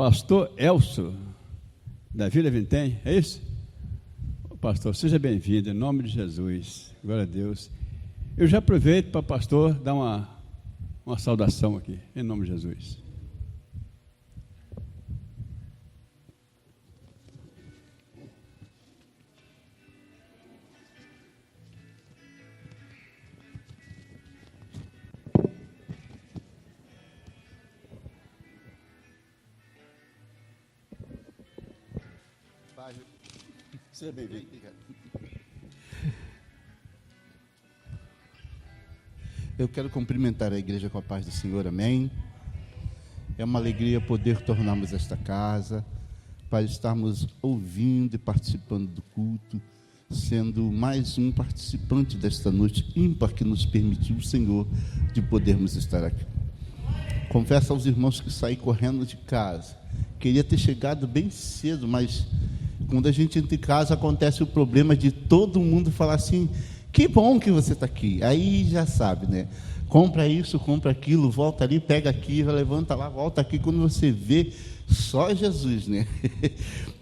Pastor Elcio, da Vila Vintém, é isso? Pastor, seja bem-vindo, em nome de Jesus, glória a Deus. Eu já aproveito para o pastor dar uma saudação aqui, em nome de Jesus. Seja bem-vindo. Eu quero cumprimentar a igreja com a paz do Senhor, amém. É uma alegria poder tornarmos esta casa, para estarmos ouvindo e participando do culto, sendo mais um participante desta noite ímpar que nos permitiu o Senhor de podermos estar aqui. Confesso aos irmãos que saí correndo de casa. Queria ter chegado bem cedo, mas quando a gente entra em casa, acontece o problema de todo mundo falar assim: que bom que você está aqui. Aí já sabe, né? Compra isso, compra aquilo, volta ali, pega aqui, levanta lá, volta aqui. Quando você vê, só Jesus, né?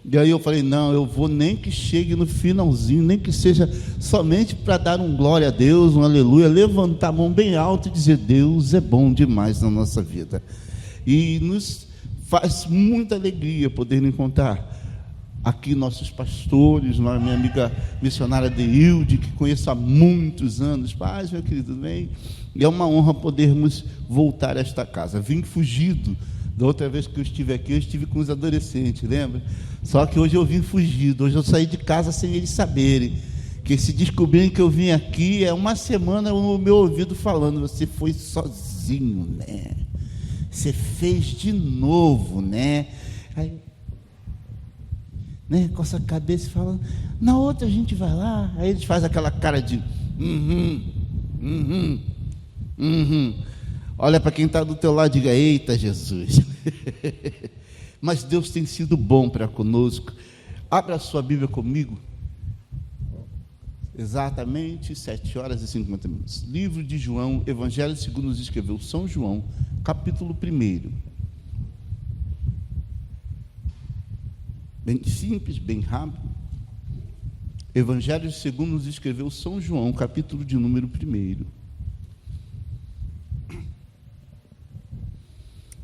E aí eu falei: não, eu vou nem que chegue no finalzinho, nem que seja somente para dar um glória a Deus, um aleluia, levantar a mão bem alto e dizer: Deus é bom demais na nossa vida. E nos faz muita alegria poder encontrar aqui nossos pastores, minha amiga missionária Deilde, que conheço há muitos anos. Paz, meu querido, bem? E é uma honra podermos voltar a esta casa. Vim fugido. Da outra vez que eu estive aqui, eu estive com os adolescentes, lembra? Só que hoje eu vim fugido. Hoje eu saí de casa sem eles saberem. Que se descobrirem que eu vim aqui, é uma semana o meu ouvido falando: você foi sozinho, né? Você fez de novo, né? Aí, né, coça a cabeça e fala: na outra a gente vai lá. Aí eles fazem aquela cara de Olha para quem está do teu lado e diga: eita Jesus. Mas Deus tem sido bom para conosco. Abra a sua Bíblia comigo. Exatamente 7h50. Livro de João, Evangelho segundo nos escreveu São João, capítulo 1. Bem simples, bem rápido. Evangelho segundo nos escreveu São João, capítulo de número 1.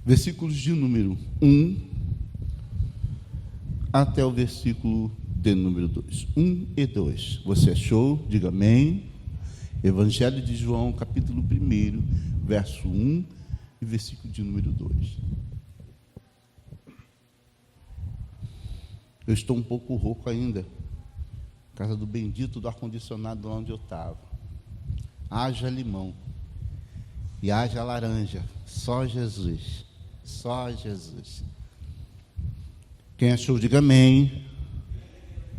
Versículos de número 1 até o versículo de número 2. 1 e 2. Você achou? Diga amém. Evangelho de João, capítulo 1, verso 1 e versículo de número 2. Eu estou um pouco rouco ainda, por causa do bendito do ar-condicionado lá onde eu estava. Haja limão e haja laranja, só Jesus, só Jesus. Quem achou, diga amém.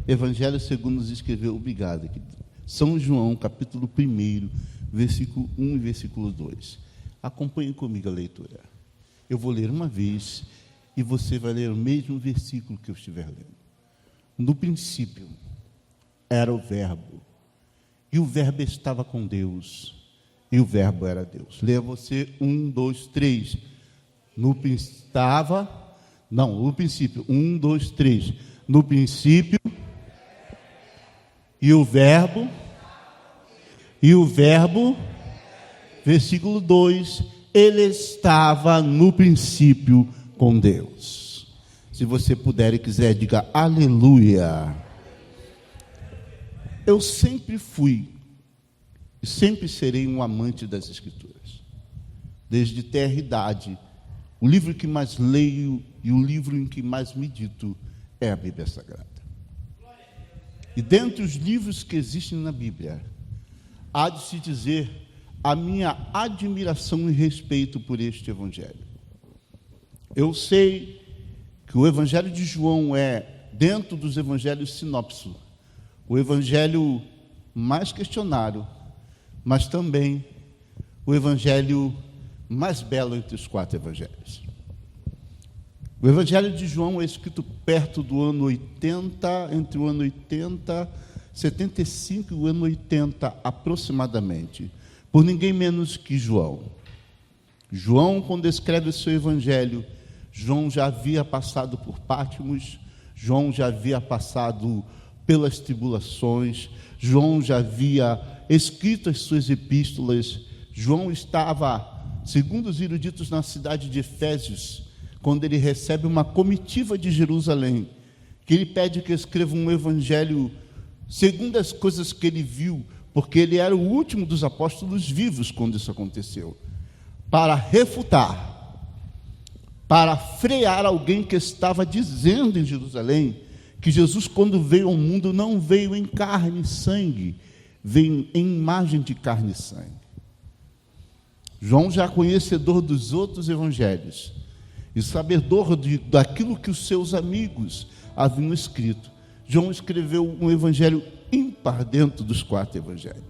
Evangelho segundo nos escreveu, obrigado, querido. São João, capítulo 1, versículo 1 e versículo 2. Acompanhe comigo a leitura. Eu vou ler uma vez e você vai ler o mesmo versículo que eu estiver lendo. No princípio era o Verbo, e o Verbo estava com Deus, e o Verbo era Deus. Leia você, 1, 2, 3. No princípio, 1, 2, 3. No princípio, e o Verbo, versículo 2, ele estava no princípio com Deus. Se você puder e quiser, diga aleluia. Eu sempre fui e sempre serei um amante das Escrituras. Desde terra idade, o livro que mais leio e o livro em que mais medito é a Bíblia Sagrada. E dentre os livros que existem na Bíblia, há de se dizer a minha admiração e respeito por este Evangelho. Eu sei que o Evangelho de João é, dentro dos evangelhos sinópticos, o evangelho mais questionário, mas também o evangelho mais belo entre os 4 evangelhos. O Evangelho de João é escrito perto do ano 80, entre o ano 75 e o ano 80 aproximadamente, por ninguém menos que João. João, quando escreve o seu Evangelho, João já havia passado por Patmos, João já havia passado pelas tribulações, João já havia escrito as suas epístolas. João estava, segundo os eruditos, na cidade de Efésios, quando ele recebe uma comitiva de Jerusalém, que ele pede que escreva um evangelho segundo as coisas que ele viu, porque ele era o último dos apóstolos vivos quando isso aconteceu, para refutar, para frear alguém que estava dizendo em Jerusalém que Jesus, quando veio ao mundo, não veio em carne e sangue, veio em imagem de carne e sangue. João, já conhecedor dos outros evangelhos e sabedor daquilo que os seus amigos haviam escrito, João escreveu um evangelho ímpar dentro dos 4 evangelhos.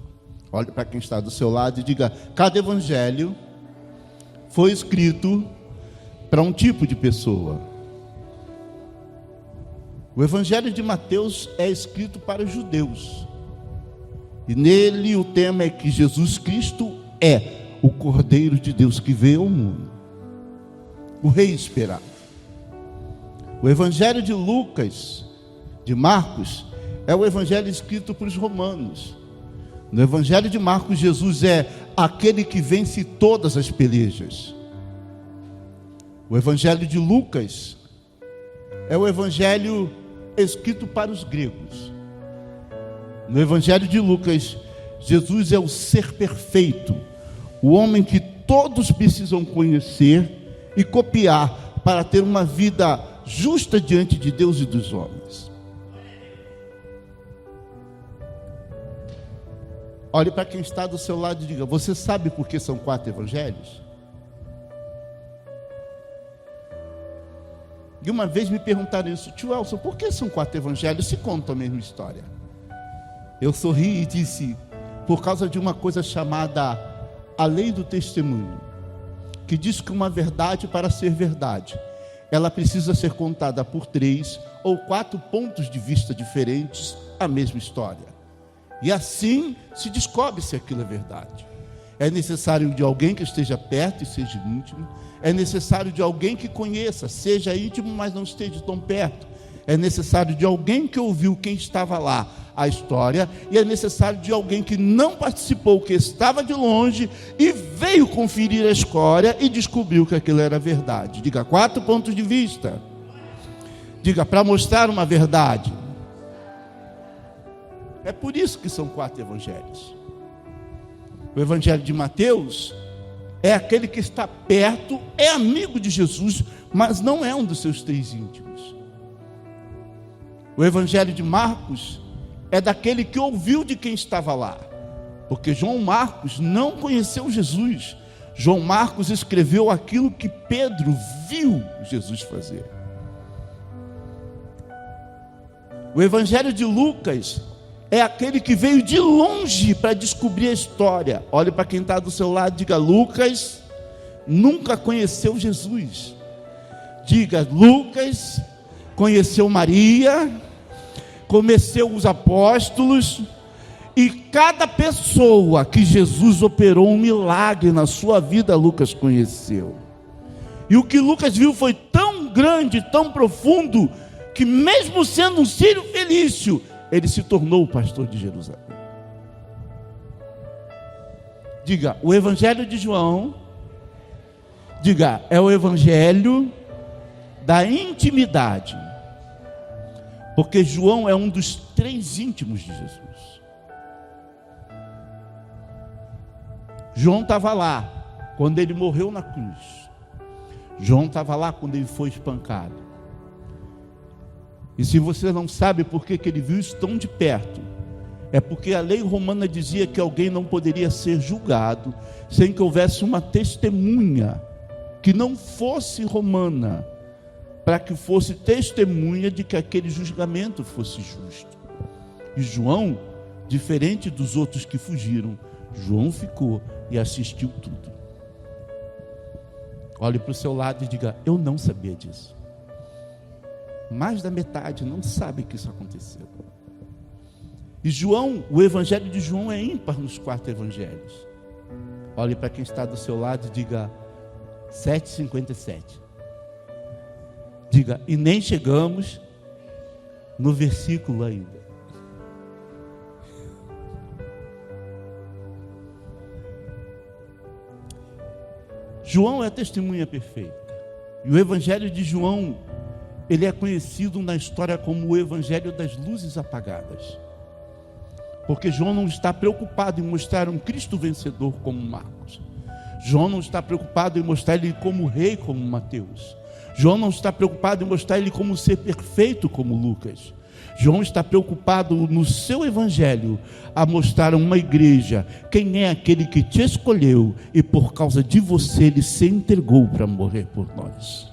Olhe para quem está do seu lado e diga: cada evangelho foi escrito para um tipo de pessoa. O evangelho de Mateus é escrito para os judeus, e nele o tema é que Jesus Cristo é o Cordeiro de Deus que veio ao mundo, o Rei esperado. O evangelho de Lucas, de Marcos, é o evangelho escrito para os romanos. No evangelho de Marcos, Jesus é aquele que vence todas as pelejas. O evangelho de Lucas é o evangelho escrito para os gregos. No evangelho de Lucas, Jesus é o ser perfeito, o homem que todos precisam conhecer e copiar para ter uma vida justa diante de Deus e dos homens. Olhe para quem está do seu lado e diga: você sabe por que são 4 evangelhos? E uma vez me perguntaram isso: tio Elson, por que são 4 evangelhos se contam a mesma história? Eu sorri e disse: por causa de uma coisa chamada a lei do testemunho, que diz que uma verdade, para ser verdade, ela precisa ser contada por 3 ou 4 pontos de vista diferentes, a mesma história. E assim se descobre se aquilo é verdade. É necessário de alguém que esteja perto e seja íntimo. É necessário de alguém que conheça, seja íntimo, mas não esteja tão perto. É necessário de alguém que ouviu quem estava lá a história. E é necessário de alguém que não participou, que estava de longe e veio conferir a história e descobriu que aquilo era verdade. Diga: 4 pontos de vista. Diga: para mostrar uma verdade. É por isso que são 4 evangelhos. O evangelho de Mateus é aquele que está perto, é amigo de Jesus, mas não é um dos seus 3 íntimos. O evangelho de Marcos é daquele que ouviu de quem estava lá, porque João Marcos não conheceu Jesus. João Marcos escreveu aquilo que Pedro viu Jesus fazer. O evangelho de Lucas é aquele que veio de longe para descobrir a história. Olhe para quem está do seu lado e diga: Lucas nunca conheceu Jesus. Diga: Lucas conheceu Maria, conheceu os apóstolos, e cada pessoa que Jesus operou um milagre na sua vida, Lucas conheceu. E o que Lucas viu foi tão grande, tão profundo, que mesmo sendo um Sírio Felício, ele se tornou o pastor de Jerusalém. Diga: o evangelho de João, diga, é o evangelho da intimidade. Porque João é um dos 3 íntimos de Jesus. João estava lá quando ele morreu na cruz. João estava lá quando ele foi espancado. E se você não sabe por que ele viu isso tão de perto, é porque a lei romana dizia que alguém não poderia ser julgado sem que houvesse uma testemunha que não fosse romana, para que fosse testemunha de que aquele julgamento fosse justo. E João, diferente dos outros que fugiram, João ficou e assistiu tudo. Olhe para o seu lado e diga: eu não sabia disso. Mais da metade não sabe que isso aconteceu. E João, o evangelho de João é ímpar nos 4 evangelhos. Olhe para quem está do seu lado e diga: 7,57. Diga, e nem chegamos no versículo ainda. João é a testemunha perfeita. E o Evangelho de João, ele é conhecido na história como o Evangelho das luzes apagadas. Porque João não está preocupado em mostrar um Cristo vencedor como Marcos. João não está preocupado em mostrar ele como rei como Mateus. João não está preocupado em mostrar ele como ser perfeito como Lucas. João está preocupado no seu evangelho a mostrar a uma igreja quem é aquele que te escolheu e por causa de você ele se entregou para morrer por nós.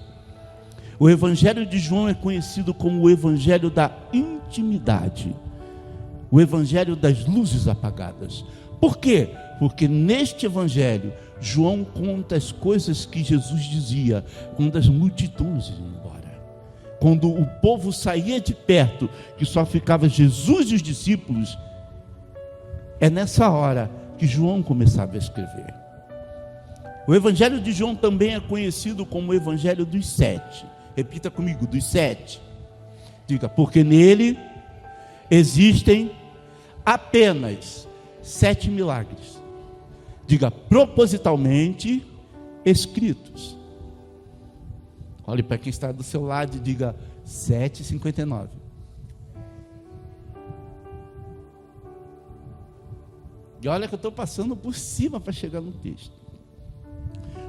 O evangelho de João é conhecido como o evangelho da intimidade, o evangelho das luzes apagadas. Por quê? Porque neste evangelho João conta as coisas que Jesus dizia quando as multidões iam embora. Quando o povo saía de perto, que só ficava Jesus e os discípulos, é nessa hora que João começava a escrever. O evangelho de João também é conhecido como o evangelho dos 7. Repita comigo, dos 7. Diga, porque nele existem apenas 7 milagres. Diga, propositalmente escritos. Olhe para quem está do seu lado e diga 7,59. E olha que eu estou passando por cima para chegar no texto.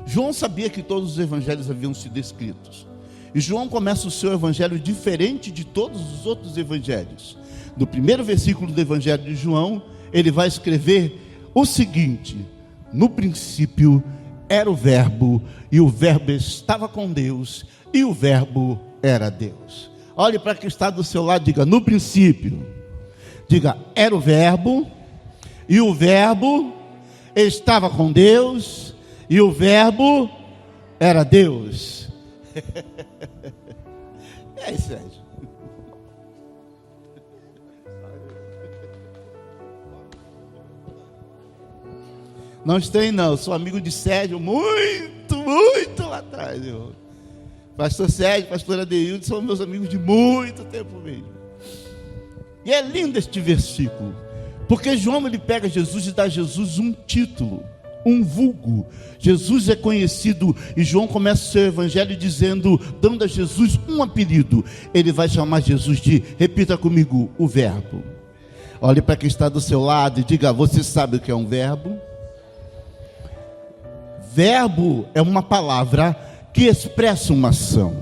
João sabia que todos os evangelhos haviam sido escritos. E João começa o seu evangelho diferente de todos os outros evangelhos. No primeiro versículo do evangelho de João, ele vai escrever o seguinte: no princípio era o verbo, e o verbo estava com Deus, e o verbo era Deus. Olhe para quem está do seu lado, diga, no princípio. Diga, era o verbo, e o verbo estava com Deus, e o verbo era Deus. E aí, Sérgio? Não estranhe não, sou amigo de Sérgio muito lá atrás, irmão. Pastor Sérgio, pastor Adeildo são meus amigos de muito tempo mesmo. E é lindo este versículo, porque João ele pega Jesus e dá a Jesus um título, um vulgo. Jesus é conhecido e João começa o seu evangelho dando a Jesus um apelido. Ele vai chamar Jesus de, repita comigo, o verbo. Olhe para quem está do seu lado e diga, você sabe o que é um verbo? Verbo é uma palavra que expressa uma ação.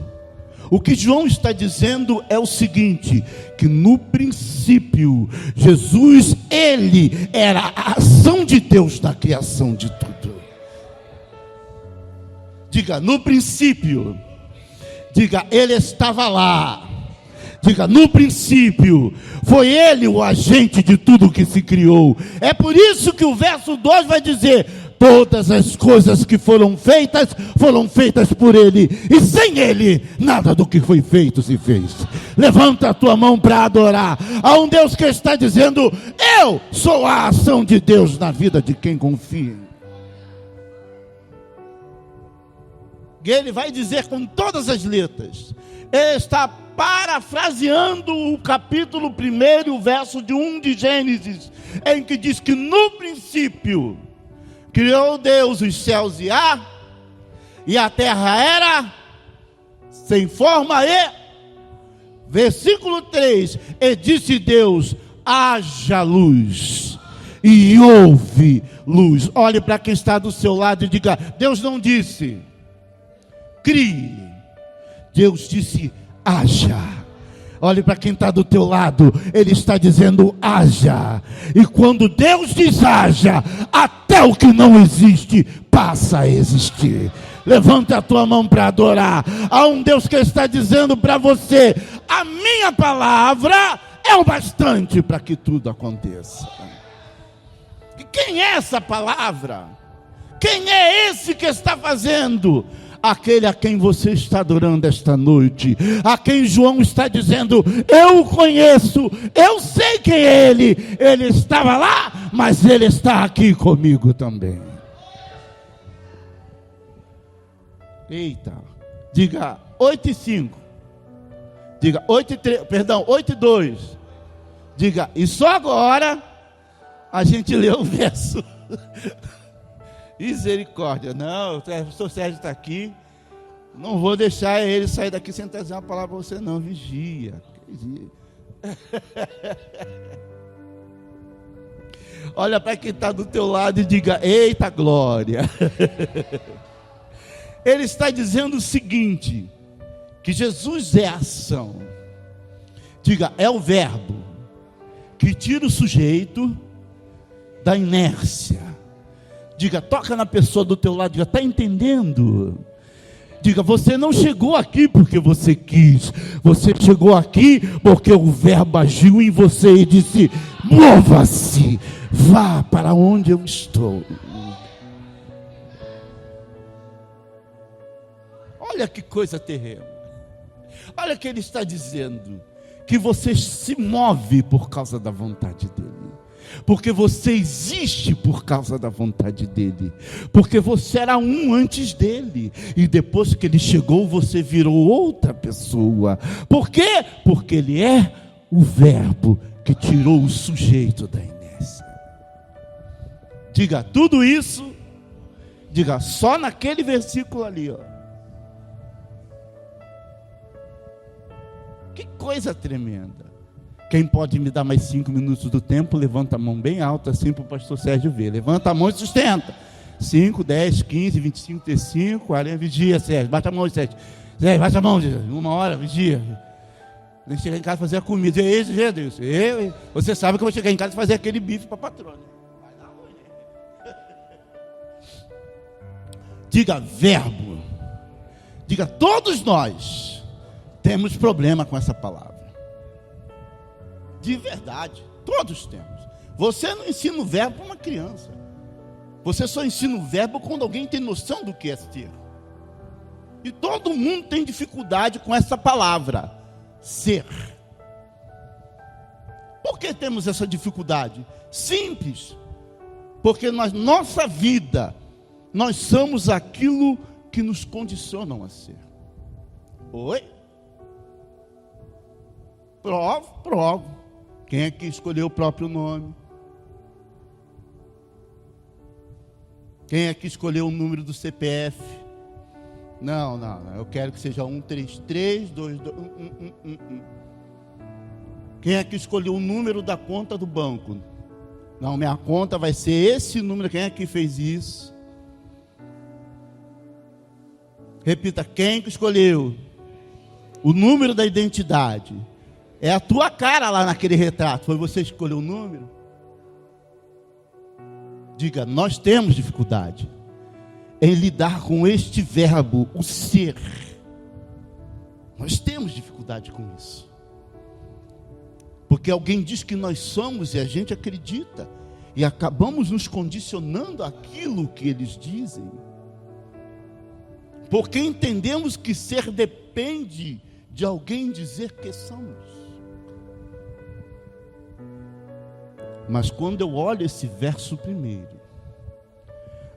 O que João está dizendo é o seguinte, que no princípio, Jesus, ele era a ação de Deus na criação de tudo. Diga, no princípio. Diga, ele estava lá. Diga, no princípio, foi ele o agente de tudo que se criou. É por isso que o verso 2 vai dizer, todas as coisas que foram feitas por ele, e sem ele, nada do que foi feito se fez. Levanta a tua mão para adorar a um Deus que está dizendo, eu sou a ação de Deus na vida de quem confia. E ele vai dizer com todas as letras, ele está parafraseando o capítulo 1, o verso de 1 de Gênesis, em que diz que no princípio criou Deus os céus e a terra era sem forma e, versículo 3, e disse Deus, haja luz, e houve luz. Olhe para quem está do seu lado e diga, Deus não disse, crie, Deus disse, haja. Olhe para quem está do teu lado, ele está dizendo haja, e quando Deus diz haja, até o que não existe passa a existir. Levanta a tua mão para adorar a um Deus que está dizendo para você, a minha palavra é o bastante para que tudo aconteça. E quem é essa palavra? Quem é esse que está fazendo? Aquele a quem você está adorando esta noite, a quem João está dizendo, eu o conheço, eu sei quem é ele estava lá, mas ele está aqui comigo também. Eita, diga 8:05. Diga 8:3, perdão, 8:2. Diga, e só agora a gente lê o verso. Misericórdia. Não, o pastor Sérgio está aqui. Não vou deixar ele sair daqui sem trazer uma palavra para você, não. Vigia. Olha para quem está do teu lado e diga, eita glória. Ele está dizendo o seguinte, que Jesus é a ação. Diga, é o verbo que tira o sujeito da inércia. Diga, toca na pessoa do teu lado, diga, está entendendo? Diga, você não chegou aqui porque você quis, você chegou aqui porque o verbo agiu em você e disse, mova-se, vá para onde eu estou. Olha que coisa terrível. Olha o que ele está dizendo, que você se move por causa da vontade dele. Porque você existe por causa da vontade dele. Porque você era um antes dele. E depois que ele chegou, você virou outra pessoa. Por quê? Porque ele é o verbo que tirou o sujeito da inércia. Diga tudo isso. Diga só naquele versículo ali, ó. Que coisa tremenda. Quem pode me dar mais 5 minutos do tempo, levanta a mão bem alta assim para o pastor Sérgio ver. Levanta a mão e sustenta. 5, 10, 15, 25, 35, 40, vigia, Sérgio. Bate a mão, Sérgio. Sérgio, bate a mão, 1 hora, vigia. Nem chegar em casa fazer a comida. Deus. Você sabe que eu vou chegar em casa e fazer aquele bife para a patrona. Vai dar ruim, né? Diga verbo. Diga, todos nós temos problema com essa palavra. De verdade, todos temos. Você não ensina o verbo para uma criança. Você só ensina o verbo quando alguém tem noção do que é ser. E todo mundo tem dificuldade com essa palavra, ser. Por que temos essa dificuldade? Simples. Porque na nossa vida, nós somos aquilo que nos condicionam a ser. Oi? Provo. Quem é que escolheu o próprio nome? Quem é que escolheu o número do CPF? Não. Eu quero que seja 133 22 Quem é que escolheu o número da conta do banco? Não, minha conta vai ser esse número. Quem é que fez isso? Repita, quem que escolheu o número da identidade? É a tua cara lá naquele retrato. Foi você que escolheu o número? Diga, nós temos dificuldade em lidar com este verbo, o ser. Nós temos dificuldade com isso. Porque alguém diz que nós somos e a gente acredita. E acabamos nos condicionando àquilo que eles dizem. Porque entendemos que ser depende de alguém dizer que somos. Mas quando eu olho esse verso primeiro,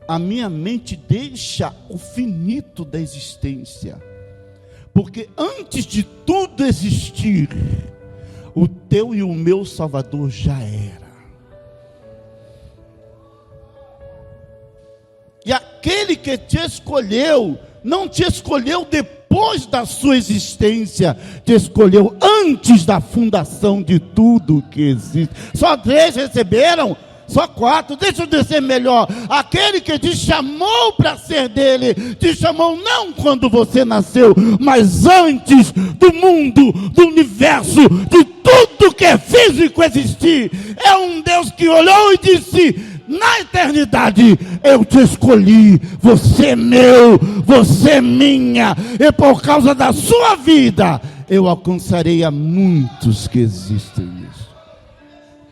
a minha mente deixa o finito da existência. Porque antes de tudo existir, o teu e o meu Salvador já era. E aquele que te escolheu, não te escolheu depois da sua existência, te escolheu antes da fundação de tudo que existe. Só 3 receberam, só 4, deixa eu dizer melhor. Aquele que te chamou para ser dele, te chamou não quando você nasceu, mas antes do mundo, do universo, de tudo que é físico existir. É um Deus que olhou e disse: na eternidade eu te escolhi, você é meu, você é minha, e por causa da sua vida eu alcançarei a muitos que existem nisso.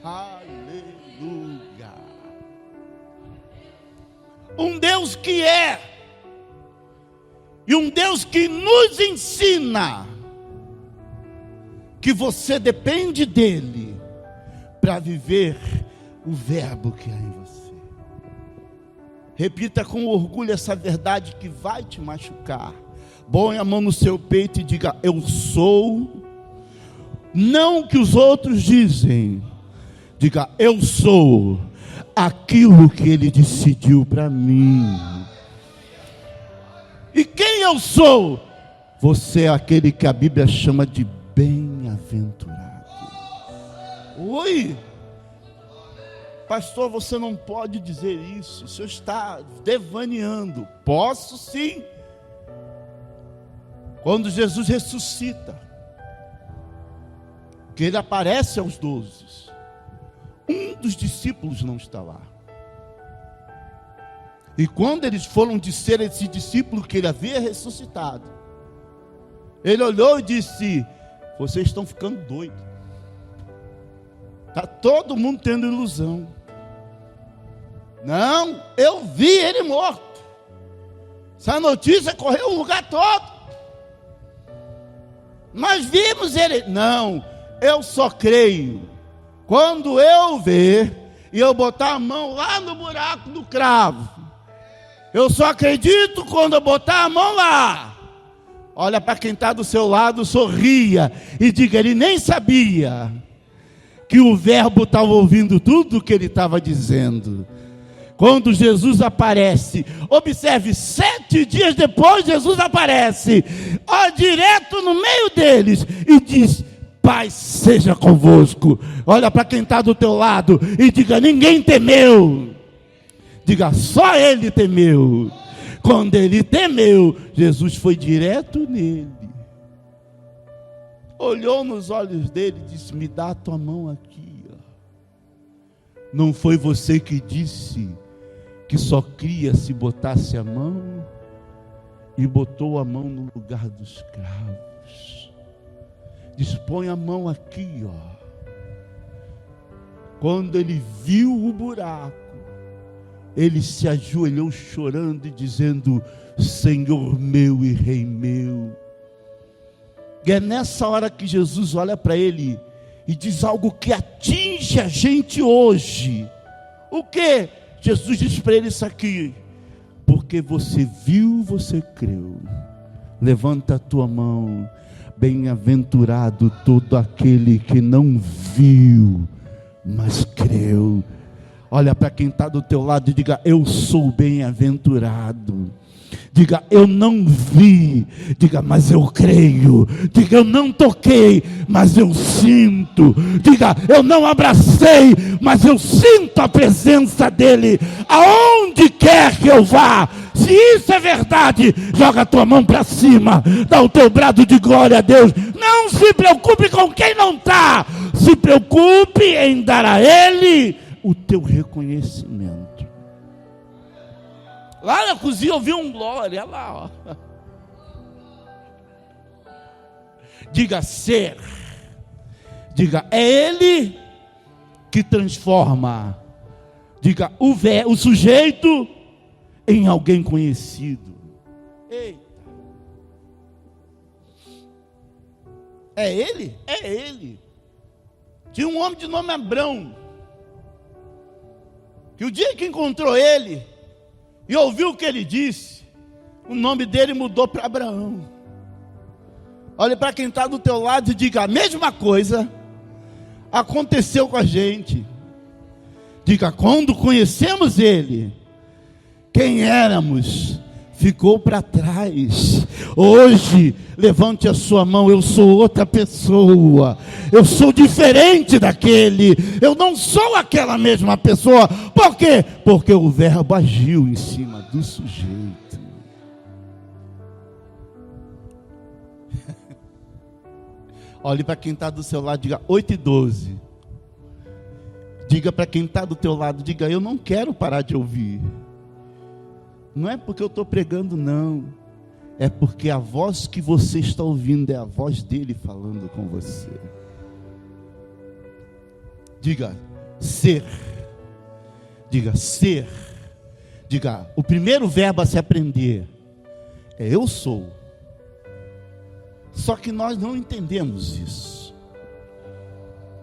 Aleluia. Um Deus que é, e um Deus que nos ensina que você depende dele para viver o verbo que há em você. Repita com orgulho essa verdade que vai te machucar. Põe a mão no seu peito e diga: eu sou não o que os outros dizem. Diga, eu sou aquilo que Ele decidiu para mim. E quem eu sou? Você é aquele que a Bíblia chama de bem-aventurado. Oi, pastor, você não pode dizer isso. O senhor está devaneando. Posso sim. Quando Jesus ressuscita, que Ele aparece aos 12, um dos discípulos não está lá. E quando eles foram dizer a esse discípulo que Ele havia ressuscitado, Ele olhou e disse: vocês estão ficando doidos. Está todo mundo tendo ilusão. Não, eu vi Ele morto. Essa notícia correu o lugar todo. Nós vimos Ele. Não, eu só creio quando eu ver e eu botar a mão lá no buraco do cravo. Eu só acredito quando eu botar a mão lá. Olha para quem está do seu lado, sorria e diga: ele nem sabia que o verbo estava ouvindo tudo o que ele estava dizendo. Quando Jesus aparece, observe, 7 dias depois Jesus aparece, direto no meio deles, e diz: paz seja convosco. Olha para quem está do teu lado e diga: ninguém temeu. Diga: só ele temeu. Quando ele temeu, Jesus foi direto nele, olhou nos olhos dele e disse: me dá a tua mão aqui. Não foi você que disse que só cria se botasse a mão? E botou a mão no lugar dos cravos. Diz: põe a mão aqui, Quando ele viu o buraco, ele se ajoelhou chorando e dizendo: Senhor meu e Rei meu. E é nessa hora que Jesus olha para ele e diz algo que atinge a gente hoje. O que? Jesus diz para ele isso aqui: porque você viu, você creu. Levanta a tua mão. Bem-aventurado todo aquele que não viu, mas creu. Olha para quem está do teu lado e diga: eu sou bem-aventurado. Diga: eu não vi. Diga: mas eu creio. Diga: eu não toquei, mas eu sinto. Diga: eu não abracei, mas eu sinto a presença dele aonde quer que eu vá. Se isso é verdade, joga a tua mão para cima, dá o teu brado de glória a Deus. Não se preocupe com quem não está, se preocupe em dar a ele o teu reconhecimento. Lá na cozinha eu vi um glória, lá, Diga: ser. Diga: é ele que transforma. Diga: o sujeito em alguém conhecido. Eita. É ele? É ele. Tinha um homem de nome Abrão, que o dia que encontrou ele e ouviu o que ele disse, o nome dele mudou para Abraão. Olhe para quem está do teu lado e diga: a mesma coisa aconteceu com a gente. Diga: quando conhecemos ele, quem éramos ficou para trás. Hoje, levante a sua mão: eu sou outra pessoa. Eu sou diferente daquele. Eu não sou aquela mesma pessoa. Por quê? Porque o verbo agiu em cima do sujeito. Olhe para quem está do seu lado, diga: 8:12. Diga para quem está do teu lado, diga: eu não quero parar de ouvir. Não é porque eu estou pregando, não. É porque a voz que você está ouvindo é a voz dele falando com você. Diga: ser. Diga: ser. Diga: o primeiro verbo a se aprender é eu sou. Só que nós não entendemos isso.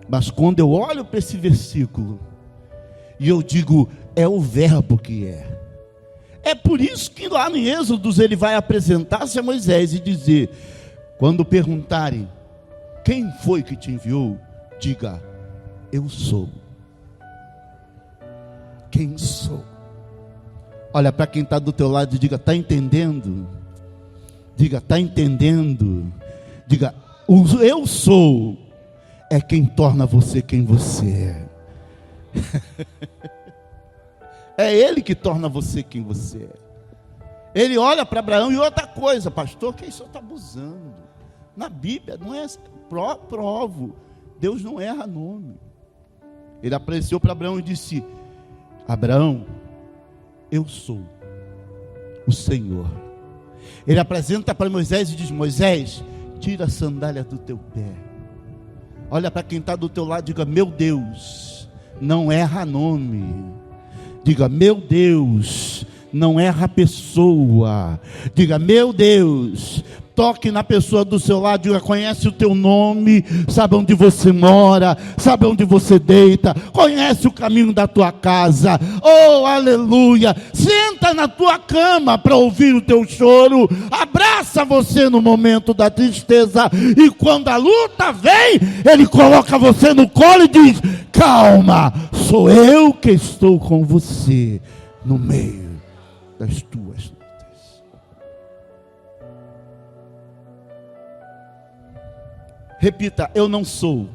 Mas quando eu olho para esse versículo e eu digo: é o verbo que é. É por isso que lá em Êxodo ele vai apresentar-se a Moisés e dizer: quando perguntarem Quem foi que te enviou? Diga, eu sou. Quem sou? Olha para quem está do teu lado e diga, está entendendo? Diga, está entendendo? Diga, o eu sou é quem torna você quem você é. É Ele que torna você quem você é. Ele olha para Abraão e outra coisa, pastor, que isso está abusando. Na Bíblia não é provo. Deus não erra nome. Ele apareceu para Abraão e disse: Abraão, eu sou o Senhor. Ele apresenta para Moisés e diz: Moisés, tira a sandália do teu pé. Olha para quem está do teu lado e diga: meu Deus, não erra nome. Diga: meu Deus, não erra pessoa. Diga: meu Deus, toque na pessoa do seu lado, diga: conhece o teu nome, sabe onde você mora, sabe onde você deita, conhece o caminho da tua casa. Oh, aleluia! Senta na tua cama para ouvir o teu choro, abraça você no momento da tristeza, e quando a luta vem, Ele coloca você no colo e diz: calma, sou eu que estou com você no meio das tuas lutas. Repita: eu não sou.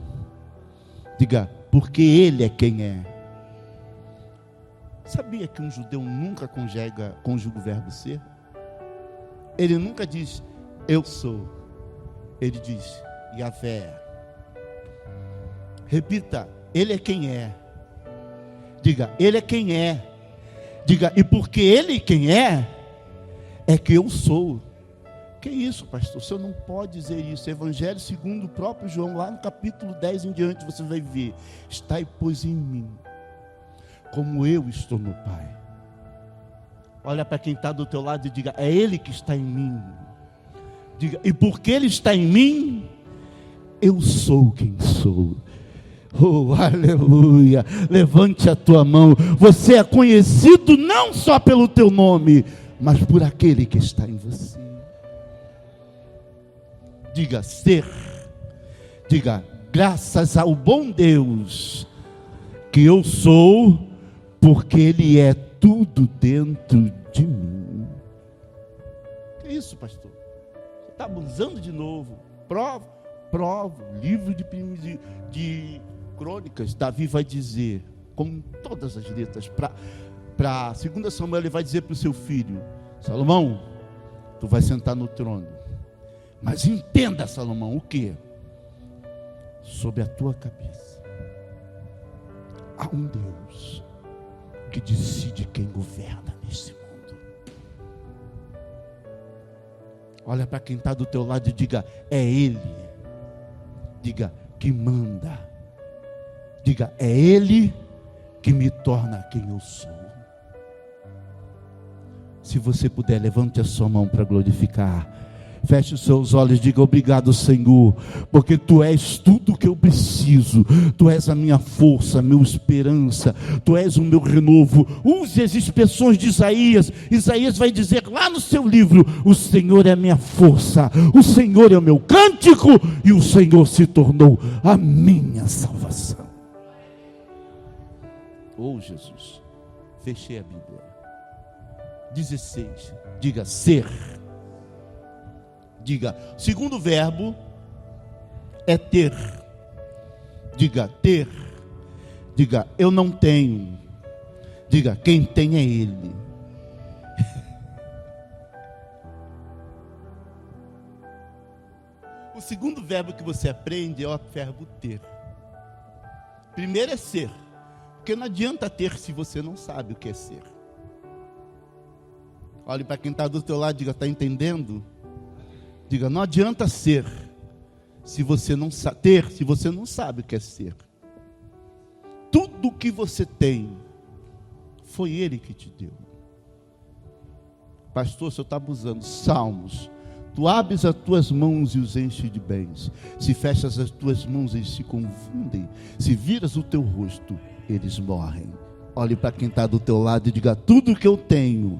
Diga: porque Ele é quem é. Sabia que um judeu nunca conjuga o verbo ser? Ele nunca diz eu sou. Ele diz Yahvé. Repita: Ele é quem é. Diga: Ele é quem é. Diga: e porque Ele quem é que eu sou. Que isso, pastor? O senhor não pode dizer isso. Evangelho segundo o próprio João, lá no capítulo 10 em diante, você vai ver: estai, pois, em mim, como eu estou no Pai. Olha para quem está do teu lado e diga: é Ele que está em mim. Diga: e porque Ele está em mim, eu sou quem sou. Oh, aleluia! Levante a tua mão. Você é conhecido não só pelo teu nome, mas por aquele que está em você. Diga: ser. Diga: graças ao bom Deus, que eu sou, porque Ele é tudo dentro de mim. Que isso, pastor? Você está abusando de novo. Prova. Livro de Crônicas, Davi vai dizer, com todas as letras, para 2 Samuel, ele vai dizer para o seu filho: Salomão, tu vai sentar no trono, mas entenda, Salomão, o que? Sobre a tua cabeça há um Deus que decide quem governa nesse mundo. Olha para quem está do teu lado e diga: é Ele. Diga: que manda. Diga: é Ele que me torna quem eu sou. Se você puder, levante a sua mão para glorificar. Feche os seus olhos e diga: obrigado, Senhor, porque Tu és tudo que eu preciso. Tu és a minha força, a minha esperança. Tu és o meu renovo. Use as expressões de Isaías. Isaías vai dizer lá no seu livro: o Senhor é a minha força, o Senhor é o meu cântico, e o Senhor se tornou a minha salvação. Oh, Jesus. Fechei a Bíblia. 16. Diga: ser. Diga: segundo verbo é ter. Diga: ter. Diga: eu não tenho. Diga: quem tem é Ele. O segundo verbo que você aprende é o verbo ter. Primeiro é ser, porque não adianta ter se você não sabe o que é ser. Olhe para quem está do teu lado e diga: está entendendo? Diga: não adianta ser se você não ter, se você não sabe o que é ser. Tudo que você tem foi Ele que te deu. Pastor, o senhor está abusando. Salmos: tu abres as tuas mãos e os enches de bens. Se fechas as tuas mãos, eles se confundem. Se viras o teu rosto, eles morrem. Olhe para quem está do teu lado e diga: tudo que eu tenho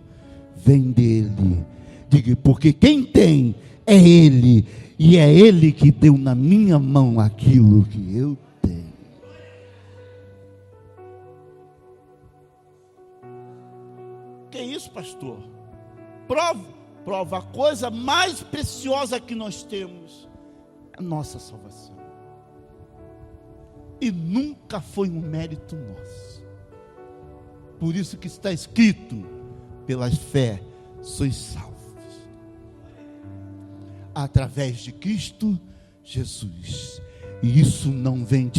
vem dele. Diga, porque quem tem é Ele, e é Ele que deu na minha mão aquilo que eu tenho. Que isso, pastor? Prova, a coisa mais preciosa que nós temos é a nossa salvação. E nunca foi um mérito nosso. Por isso que está escrito: pela fé sois salvos, através de Cristo Jesus. E isso não vem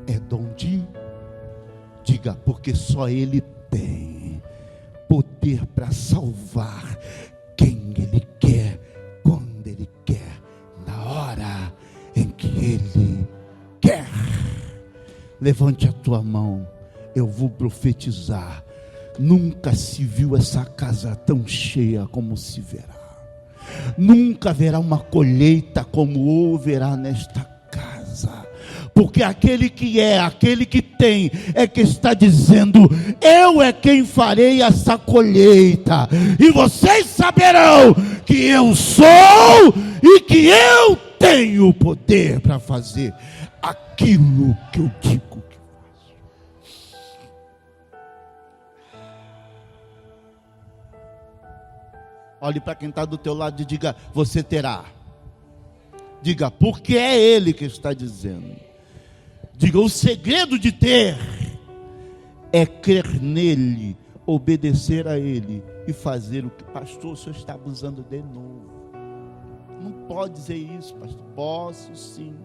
é dom de, diga, porque só Ele tem poder para salvar quem Ele quer, quando Ele quer, na hora em que Ele quer. Levante a tua mão, eu vou profetizar. Nunca se viu essa casa tão cheia como se verá. Nunca haverá uma colheita como houverá nesta casa. Porque aquele que tem, é que está dizendo: eu é quem farei essa colheita. E vocês saberão que eu sou e que eu tenho o poder para fazer aquilo que eu digo que faço. Olhe para quem está do teu lado e diga: você terá. Diga, porque é Ele que está dizendo. Diga, o segredo de ter é crer nele, obedecer a Ele e fazer o que. Pastor, o senhor está abusando de novo. Não pode dizer isso, pastor. Posso sim.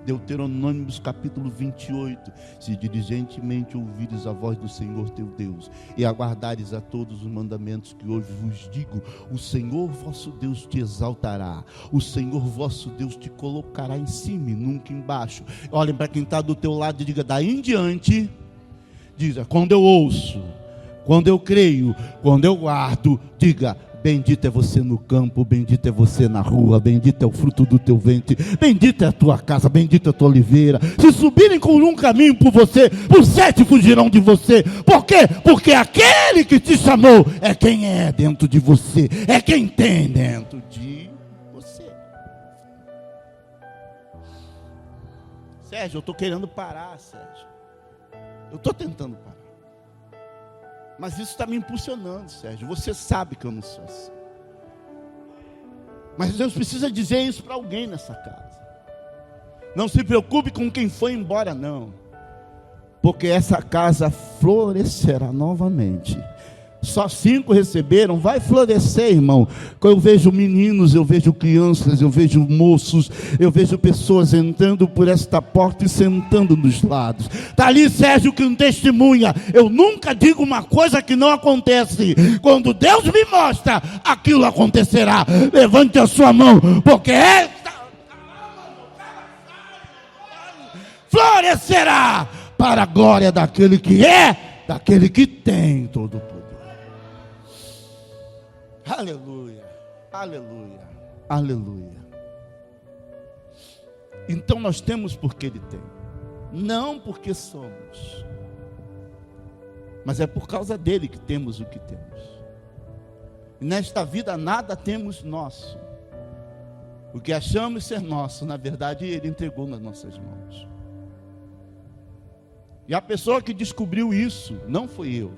Deuteronômios capítulo 28. Se diligentemente ouvires a voz do Senhor teu Deus e aguardares a todos os mandamentos que hoje vos digo, o Senhor vosso Deus te exaltará, o Senhor vosso Deus te colocará em cima e nunca embaixo. Olhem para quem está do teu lado e diga: daí em diante, diga, quando eu ouço, quando eu creio, quando eu guardo, diga: bendito é você no campo, bendito é você na rua, bendito é o fruto do teu ventre, bendita é a tua casa, bendita é a tua oliveira. Se subirem por um caminho por você, por 7 fugirão de você. Por quê? Porque aquele que te chamou é quem é dentro de você, é quem tem dentro de você. Sérgio, eu estou querendo parar, Sérgio. Eu estou tentando parar. Mas isso está me impulsionando, Sérgio. Você sabe que eu não sou assim. Mas Deus precisa dizer isso para alguém nessa casa. Não se preocupe com quem foi embora, não. Porque essa casa florescerá novamente. Só 5 receberam, vai florescer, irmão. Eu vejo meninos, eu vejo crianças, eu vejo moços, eu vejo pessoas entrando por esta porta e sentando nos lados. Está ali Sérgio que não testemunha. Eu nunca digo uma coisa que não acontece. Quando Deus me mostra, aquilo acontecerá. Levante a sua mão, porque esta florescerá para a glória daquele que é, daquele que tem todo o poder. Aleluia, aleluia, aleluia. Então nós temos porque Ele tem, não porque somos, mas é por causa dele que temos o que temos. E nesta vida nada temos nosso. O que achamos ser nosso, na verdade Ele entregou nas nossas mãos. E a pessoa que descobriu isso não foi eu.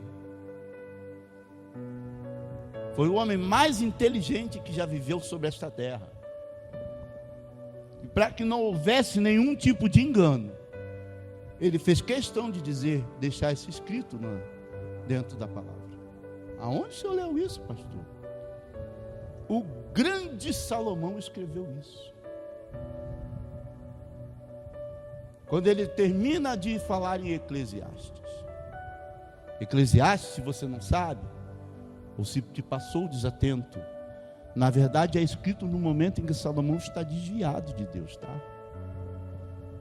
Foi o homem mais inteligente que já viveu sobre esta terra. E para que não houvesse nenhum tipo de engano, ele fez questão de dizer, deixar isso escrito dentro da palavra. Aonde o senhor leu isso, pastor? O grande Salomão escreveu isso. Quando ele termina de falar em Eclesiastes. Eclesiastes, se você não sabe, ou se te passou desatento, na verdade é escrito no momento em que Salomão está desviado de Deus, tá?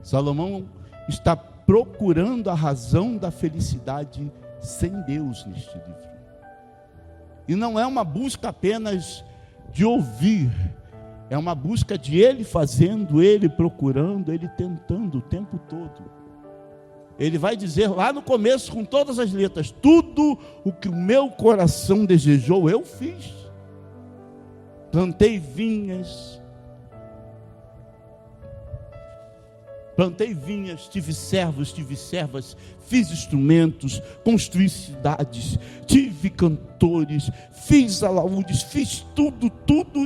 Salomão está procurando a razão da felicidade sem Deus neste livro. E não é uma busca apenas de ouvir, é uma busca de ele fazendo, ele procurando, ele tentando o tempo todo. Ele vai dizer lá no começo, com todas as letras, tudo o que o meu coração desejou, eu fiz. plantei vinhas, tive servos, tive servas, fiz instrumentos, construí cidades, tive cantores, fiz alaúdes, fiz tudo,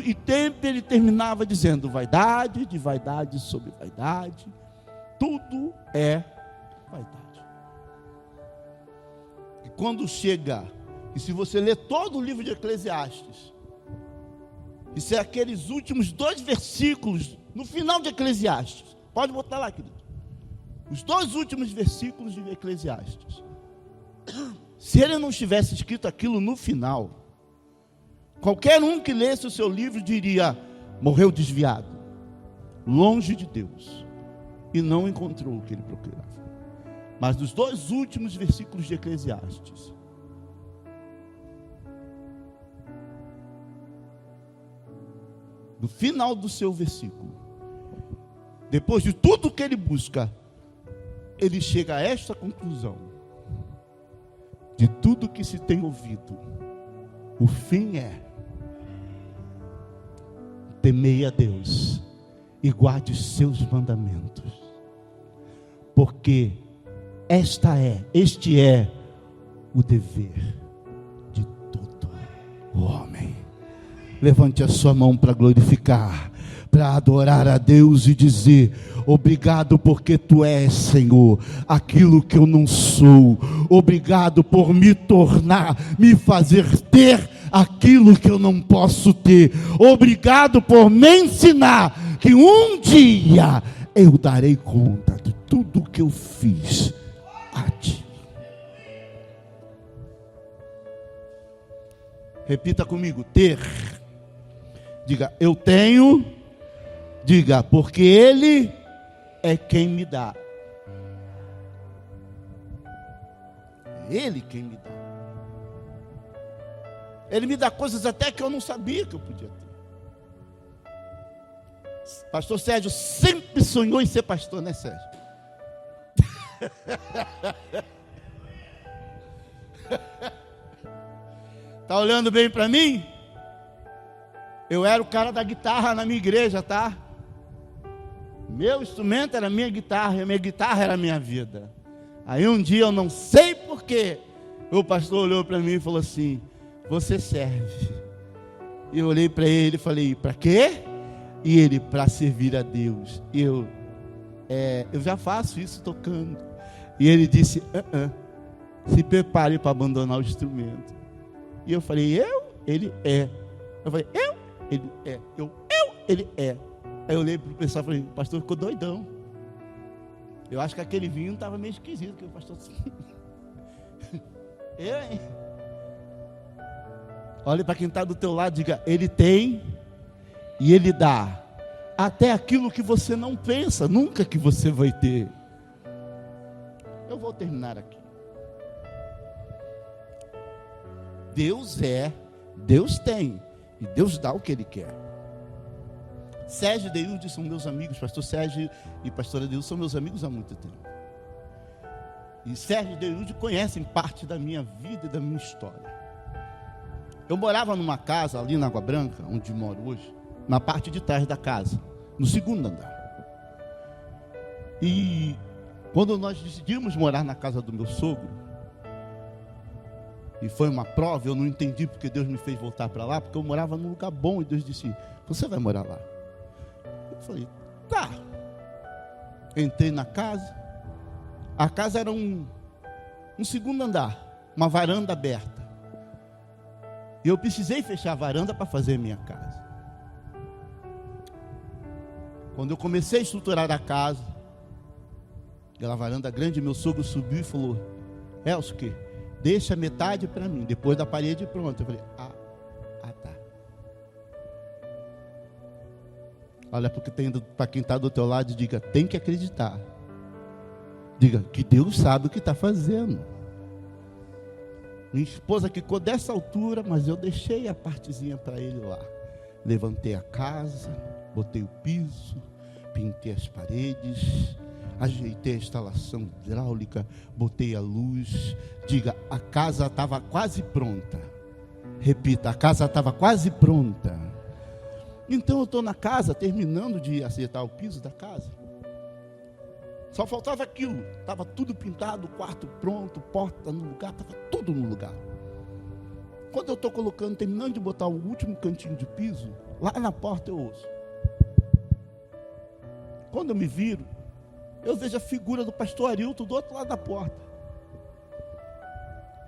e sempre ele terminava dizendo: vaidade, de vaidade sobre vaidade, tudo é vaidade. E quando chega, e se você ler todo o livro de Eclesiastes, isso é aqueles últimos 2 versículos, no final de Eclesiastes, pode botar lá, querido, os 2 últimos versículos de Eclesiastes, se ele não tivesse escrito aquilo no final, qualquer um que lesse o seu livro diria: morreu desviado, longe de Deus, e não encontrou o que ele procurava. Mas nos 2 últimos versículos de Eclesiastes, no final do seu versículo, depois de tudo que ele busca, ele chega a esta conclusão: de tudo que se tem ouvido, o fim é: temei a Deus e guarde os seus mandamentos, porque este é o dever de todo homem. Levante a sua mão para glorificar, para adorar a Deus e dizer: obrigado porque tu és, Senhor, aquilo que eu não sou. Obrigado por me fazer ter aquilo que eu não posso ter. Obrigado por me ensinar que um dia eu darei conta de tudo que eu fiz a ti. Repita comigo: ter. Diga: eu tenho. Diga: porque Ele é quem me dá. Ele quem me dá. Ele me dá coisas até que eu não sabia que eu podia ter. Pastor Sérgio sempre sonhou em ser pastor, né, Sérgio? Tá olhando bem para mim? Eu era o cara da guitarra na minha igreja, tá? Meu instrumento era a minha guitarra, e a minha guitarra era a minha vida. Aí um dia, eu não sei porquê, o pastor olhou para mim e falou assim: você serve. E eu olhei para ele e falei: para quê? E ele: para servir a Deus. E eu já faço isso tocando. E ele disse: se prepare para abandonar o instrumento. E eu falei: ele é. Eu falei: ele é. Ele é. Aí eu olhei para o pessoal e falei: o pastor ficou doidão. Eu acho que aquele vinho estava meio esquisito, que o pastor... hein? Olhe para quem está do teu lado e diga: ele tem e ele dá até aquilo que você não pensa nunca que você vai ter. Eu vou terminar aqui. Deus é, Deus tem, e Deus dá o que Ele quer. Sérgio e Deilde são meus amigos, pastor Sérgio e pastora Deilde são meus amigos há muito tempo. E Sérgio e Deilde conhecem parte da minha vida e da minha história. Eu morava numa casa ali na Água Branca, onde moro hoje, na parte de trás da casa, no segundo andar. E quando nós decidimos morar na casa do meu sogro, e foi uma prova, eu não entendi porque Deus me fez voltar para lá, porque eu morava num lugar bom, e Deus disse: você vai morar lá. Eu falei: tá. Entrei na casa. A casa era um segundo andar, uma varanda aberta. E eu precisei fechar a varanda para fazer a minha casa. Quando eu comecei a estruturar a casa, aquela varanda grande, meu sogro subiu e falou: Elcio, que deixa metade para mim, depois da parede pronta. Eu falei: tá. Olha para quem está do teu lado e diga: tem que acreditar. Diga que Deus sabe o que está fazendo. Minha esposa ficou dessa altura, mas eu deixei a partezinha para ele lá. Levantei a casa, botei o piso, pintei as paredes, ajeitei a instalação hidráulica, botei a luz. Diga: a casa estava quase pronta. Repita: a casa estava quase pronta. Então eu estou na casa, terminando de acertar o piso da casa. Só faltava aquilo. Estava tudo pintado, quarto pronto, porta no lugar, estava tudo no lugar. Quando eu estou colocando, terminando de botar o último cantinho de piso, lá na porta eu ouço. Quando eu me viro, eu vejo a figura do pastor Arilton do outro lado da porta.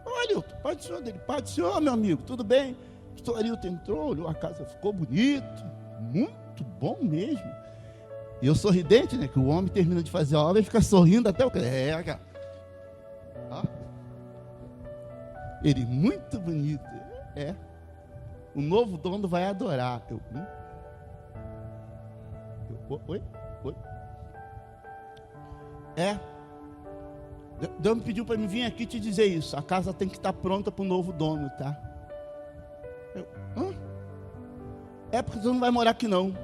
Ô Arilton, pai do senhor dele, pai do senhor, meu amigo, tudo bem? O pastor Arilton entrou, olhou, a casa ficou bonito, muito bom mesmo. E eu sorridente, né? Que o homem termina de fazer a obra e fica sorrindo até o... cara. Ó. Ele, muito bonito. O novo dono vai adorar. Oi? Deus me pediu para mim vir aqui te dizer isso. A casa tem que estar pronta para o novo dono, tá? É porque tu não vai morar aqui não.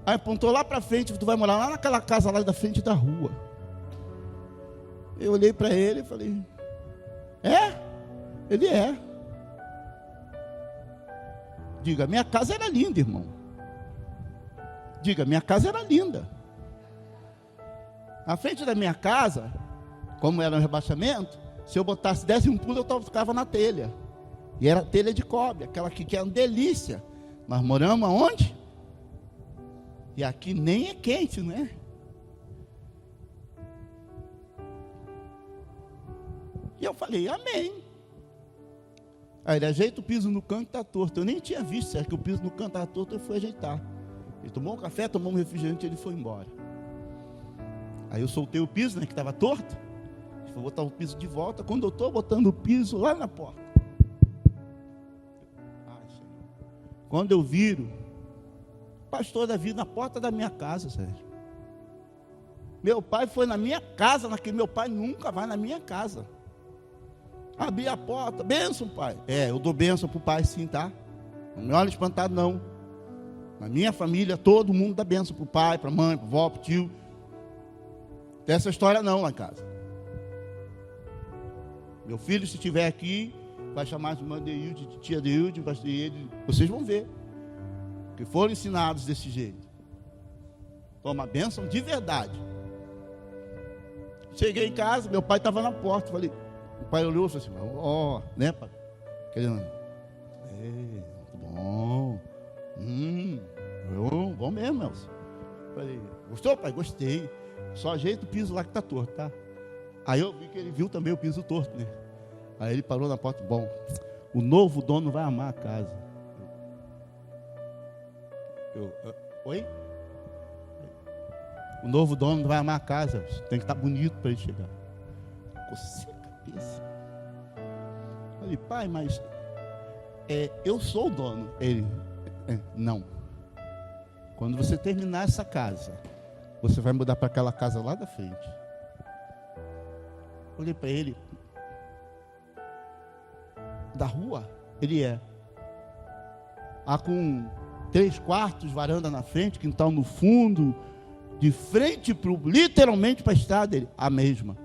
Aí apontou lá para frente, tu vai morar lá naquela casa lá da frente da rua. Eu olhei para ele e falei, ele é. Diga, minha casa era linda, irmão. Diga, minha casa era linda. Na frente da minha casa, como era um rebaixamento, se eu botasse 10 pulo, eu ficava na telha. E era telha de cobre, aquela que é uma delícia. Nós moramos aonde? E aqui nem é quente, não é? E eu falei, amém. Aí ele ajeita o piso no canto, está torto. Eu nem tinha visto, que o piso no canto estava torto, eu fui ajeitar. Ele tomou um café, tomou um refrigerante e ele foi embora. Aí eu soltei o piso, né, que estava torto. Ele foi botar o piso de volta. Quando eu estou botando o piso lá na porta. Quando eu viro, pastor Davi na porta da minha casa, Sérgio. Meu pai foi na minha casa, meu pai nunca vai na minha casa. Abri a porta, bênção, pai. Eu dou bênção para o pai sim, tá? Não me olha espantado não. Na minha família, todo mundo dá bênção para o pai, para a mãe, para o vó, para o tio. Não tem essa história não lá em casa. Meu filho, se estiver aqui, vai chamar de irmã Deilde, de tia Deilde, vocês vão ver. Que foram ensinados desse jeito. Toma bênção de verdade. Cheguei em casa, meu pai estava na porta. Falei, o pai olhou e falou assim, né, pai? Querendo, muito bom. Bom mesmo, Elcio. Falei, gostou, pai? Gostei. Só ajeita o piso lá que está torto, tá? Aí eu vi que ele viu também o piso torto, né? Aí ele parou na porta, bom, o novo dono vai amar a casa. Oi? O novo dono vai amar a casa, tem que estar bonito para ele chegar. Cocei a cabeça. Falei, pai, mas eu sou o dono. Ele, não. Quando você terminar essa casa, você vai mudar para aquela casa lá da frente. Olhei para ele. Da rua, ele com 3 quartos, varanda na frente, quintal no fundo, de frente literalmente para a estrada, ele, a mesma.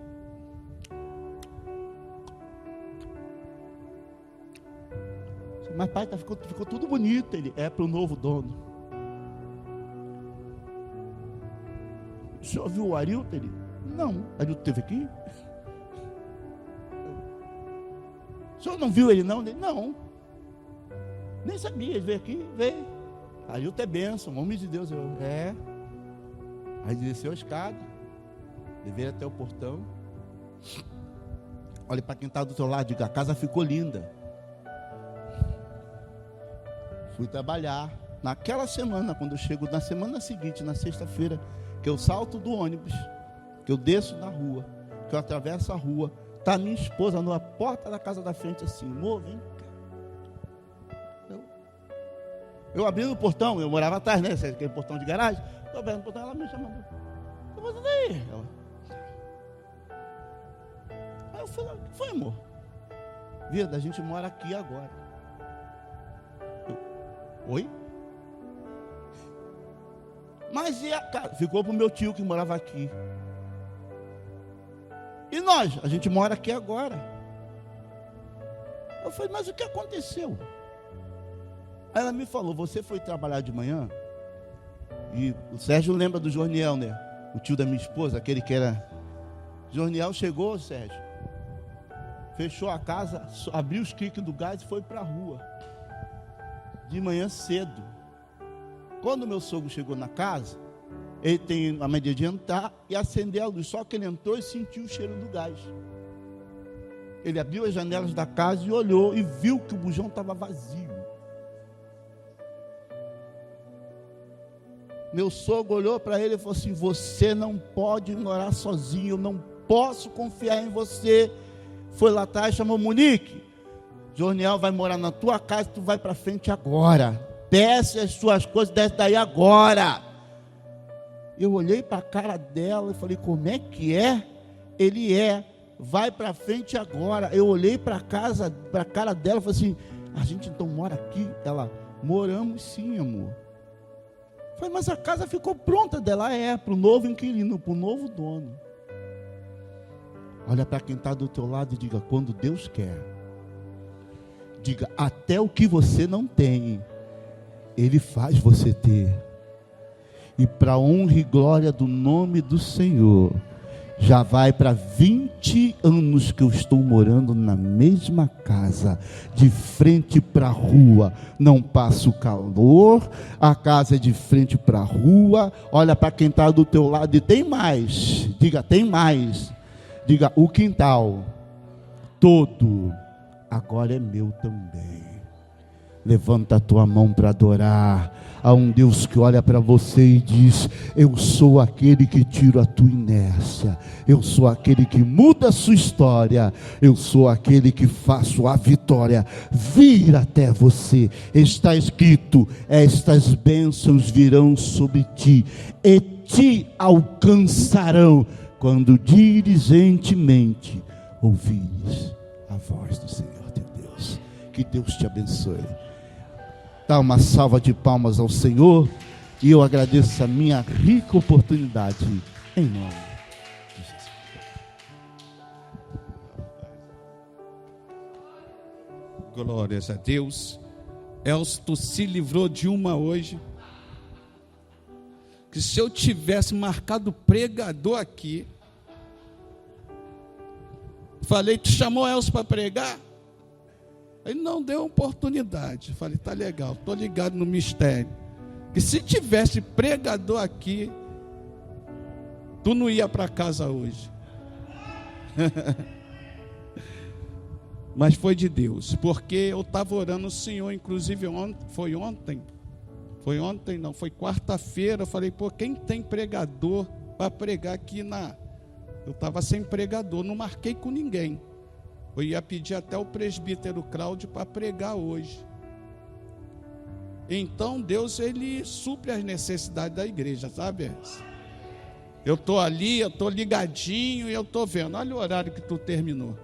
Mas pai, ficou tudo bonito, ele para o novo dono. O senhor viu o Arilton? Ele, não, o Arilton esteve aqui? O senhor não viu ele não? Ele, não. Nem sabia, ele veio aqui, veio. Arilton é bênção, homem de Deus. Aí desceu a escada, levei até o portão. Olha para quem está do teu lado, diga, a casa ficou linda. Fui trabalhar. Naquela semana, quando eu chego na semana seguinte, na sexta-feira, que eu salto do ônibus, que eu desço na rua, que eu atravesso a rua, está minha esposa na porta da casa da frente assim, amor, vem cá. Eu abri o portão, eu morava atrás, né? Aquele portão de garagem. Estou abrindo o portão, ela me chamando. Eu falei, daí? Aí eu falei, o que foi, amor? Vida, a gente mora aqui agora. Oi? Mas e a casa? Ficou para o meu tio que morava aqui. E nós? A gente mora aqui agora. Eu falei, mas o que aconteceu? Aí ela me falou, você foi trabalhar de manhã? E o Sérgio lembra do Jorniel, né? O tio da minha esposa, aquele que era... Jorniel chegou, Sérgio, fechou a casa, abriu os criques do gás e foi para a rua. De manhã cedo. Quando meu sogro chegou na casa, ele tem a maneira de entrar e acender a luz. Só que ele entrou e sentiu o cheiro do gás. Ele abriu as janelas da casa e olhou e viu que o bujão estava vazio. Meu sogro olhou para ele e falou assim: você não pode morar sozinho, eu não posso confiar em você. Foi lá atrás, chamou Monique. Jorniel vai morar na tua casa, tu vai para frente agora. Desce as suas coisas, desce daí agora. Eu olhei para a cara dela e falei: como é que é? Ele vai para frente agora. Eu olhei para a cara dela e falei assim: a gente então mora aqui? Ela: moramos sim, amor. Eu falei: mas a casa ficou pronta dela? Para o novo inquilino, para o novo dono. Olha para quem está do teu lado e diga: quando Deus quer. Diga: até o que você não tem, Ele faz você ter. E para honra e glória do nome do Senhor, já vai para 20 anos que eu estou morando na mesma casa, de frente para a rua, não passo calor, a casa é de frente para a rua. Olha para quem está do teu lado e tem mais, diga: tem mais. Diga: o quintal todo agora é meu também. Levanta a tua mão para adorar a um Deus que olha para você e diz: eu sou aquele que tiro a tua inércia, eu sou aquele que muda a sua história, eu sou aquele que faço a vitória vir até você. Está escrito: estas bênçãos virão sobre ti e te alcançarão quando diligentemente ouvires a voz do Senhor teu Deus. Que Deus te abençoe. Dá uma salva de palmas ao Senhor, e eu agradeço a minha rica oportunidade, em nome de Jesus. Glórias a Deus. Elcio, tu se livrou de uma hoje, que se eu tivesse marcado pregador aqui, falei: tu chamou Elcio para pregar? Ele não deu oportunidade. Falei: tá legal, estou ligado no mistério, que se tivesse pregador aqui, tu não ia para casa hoje. Mas foi de Deus, porque eu estava orando o Senhor, inclusive foi quarta-feira. Eu falei: pô, quem tem pregador para pregar aqui eu estava sem pregador, não marquei com ninguém. Eu ia pedir até o presbítero Cláudio para pregar hoje. Então Deus, Ele supre as necessidades da igreja, sabe? Eu estou ali, eu estou ligadinho e eu estou vendo. Olha o horário que tu terminou.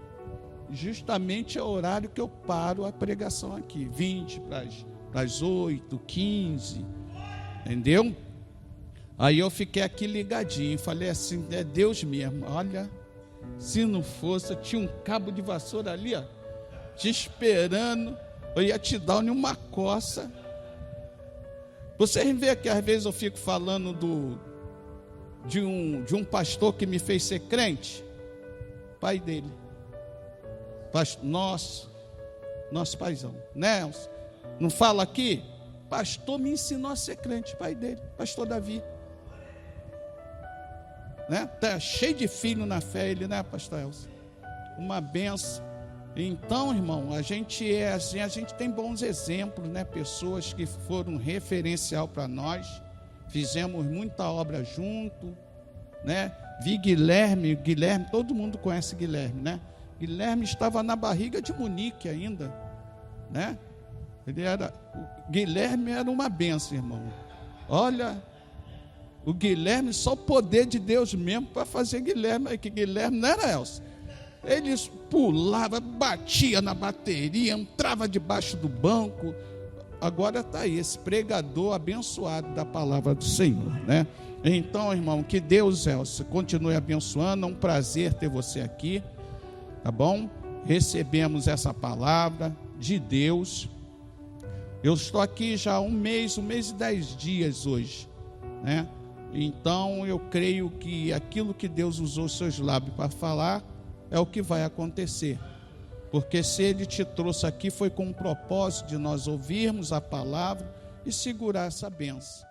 Justamente é o horário que eu paro a pregação aqui. 20 para as 8, 15. Entendeu? Aí eu fiquei aqui ligadinho. Falei assim: é Deus mesmo. Olha, se não fosse, eu tinha um cabo de vassoura ali, ó, te esperando. Eu ia te dar uma coça. Vocês veem que às vezes eu fico falando de um pastor que me fez ser crente. Pai dele, nosso paizão, né? Não fala aqui? Pastor me ensinou a ser crente, pai dele, pastor Davi, né? Tá cheio de filho na fé ele, né, pastor Elcio? Uma benção. Então, irmão, a gente é assim, a gente tem bons exemplos, né? Pessoas que foram referencial para nós. Fizemos muita obra junto, né? Vi Guilherme, todo mundo conhece Guilherme, né? Guilherme estava na barriga de Monique ainda, né? Guilherme era uma benção, irmão. Olha, o Guilherme, só o poder de Deus mesmo para fazer Guilherme, que Guilherme não era Elcio. Ele pulava, batia na bateria, entrava debaixo do banco. Agora está aí, esse pregador abençoado da palavra do Senhor, né? Então, irmão, que Deus, Elcio, continue abençoando. É um prazer ter você aqui, tá bom? Recebemos essa palavra de Deus. Eu estou aqui já há um mês e 10 dias hoje, né? Então eu creio que aquilo que Deus usou os seus lábios para falar é o que vai acontecer. Porque se Ele te trouxe aqui foi com o propósito de nós ouvirmos a palavra e segurar essa bênção.